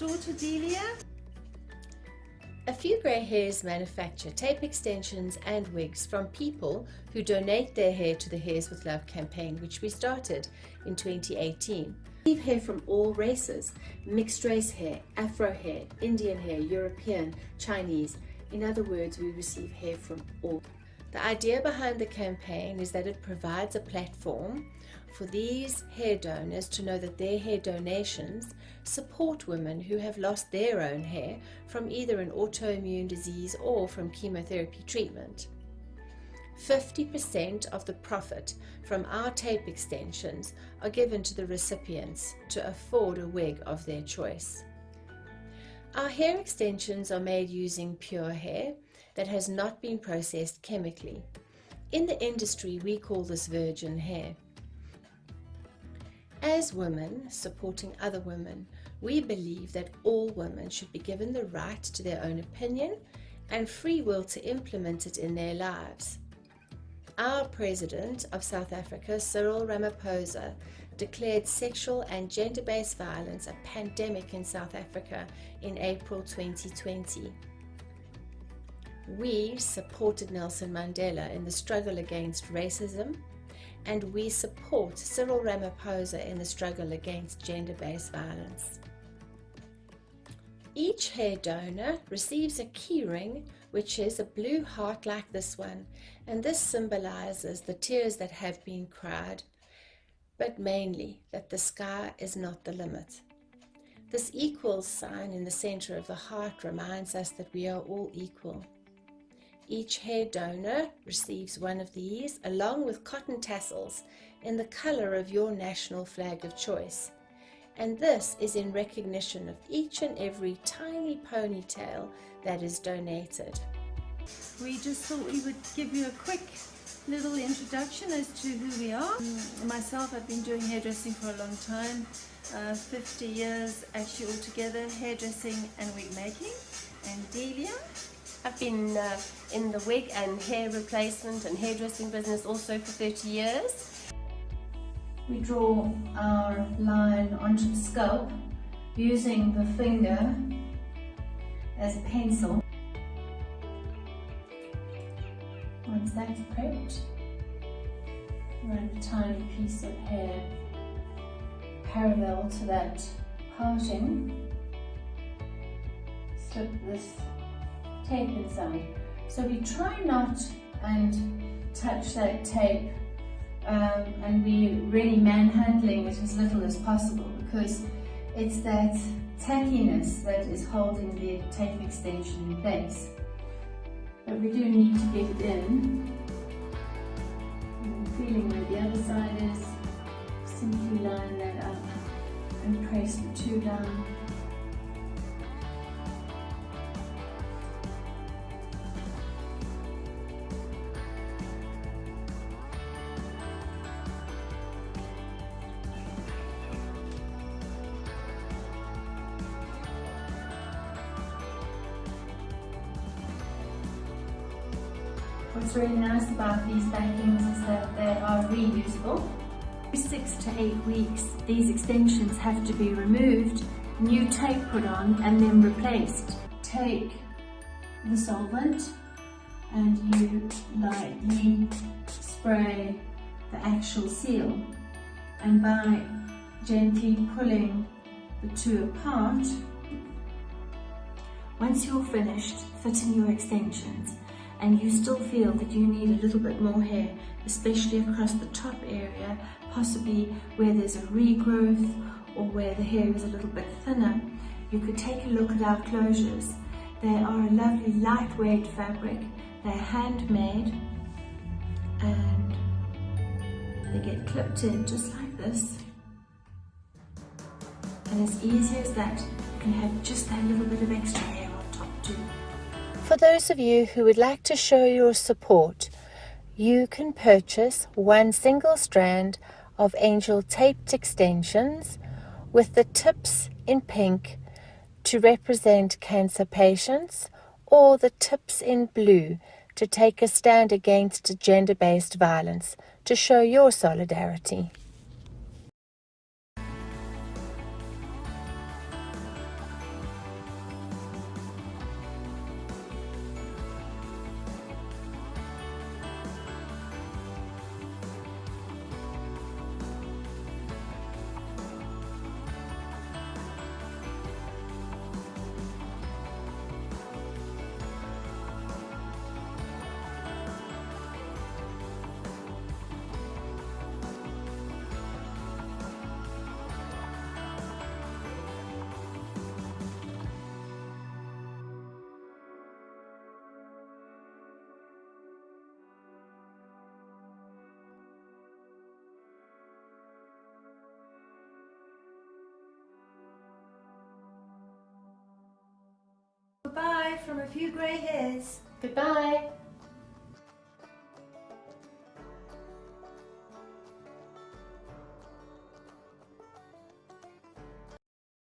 daughter Delia. A Few Grey Hairs manufacture tape extensions and wigs from people who donate their hair to the Hairs with Love campaign, which we started in 2018. We receive hair from all races: mixed race hair, Afro hair, Indian hair, European, Chinese. In other words, we receive hair from all. The idea behind the campaign is that it provides a platform for these hair donors to know that their hair donations support women who have lost their own hair from either an autoimmune disease or from chemotherapy treatment. 50% of the profit from our tape extensions are given to the recipients to afford a wig of their choice. Our hair extensions are made using pure hair that has not been processed chemically. In the industry, we call this virgin hair. As women supporting other women, we believe that all women should be given the right to their own opinion and free will to implement it in their lives. Our President of South Africa, Cyril Ramaphosa, declared sexual and gender-based violence a pandemic in South Africa in April 2020. We supported Nelson Mandela in the struggle against racism, and we support Cyril Ramaphosa in the struggle against gender-based violence. Each hair donor receives a key ring, which is a blue heart like this one, and this symbolizes the tears that have been cried, but mainly that the sky is not the limit. This equals sign in the center of the heart reminds us that we are all equal. Each hair donor receives one of these along with cotton tassels in the color of your national flag of choice. And this is in recognition of each and every tiny ponytail that is donated. We just thought we would give you a quick little introduction as to who we are. Myself, I've been doing hairdressing for a long time, 50 years actually altogether, hairdressing and wig making. And Delia? I've been in the wig and hair replacement and hairdressing business also for 30 years. We draw our line onto the scalp using the finger as a pencil. Once that's prepped, run a tiny piece of hair parallel to that parting. Slip this tape inside. So we try not and touch that tape and we really manhandling it as little as possible, because it's that tackiness that is holding the tape extension in place. But we do need to get it in. And feeling where the other side is, simply line that up and press the two down. What's really nice about these backings is that they are reusable. Every 6 to 8 weeks, these extensions have to be removed, new tape put on, and then replaced. Take the solvent and you lightly spray the actual seal. And by gently pulling the two apart, once you're finished fitting your extensions, and you still feel that you need a little bit more hair, especially across the top area, possibly where there's a regrowth or where the hair is a little bit thinner, you could take a look at our closures. They are a lovely lightweight fabric, they're handmade, and they get clipped in just like this. And as easy as that, you can have just that little bit of extra hair on top too. For those of you who would like to show your support, you can purchase one single strand of angel taped extensions with the tips in pink to represent cancer patients, or the tips in blue to take a stand against gender-based violence to show your solidarity. from A Few Grey Hairs. Goodbye.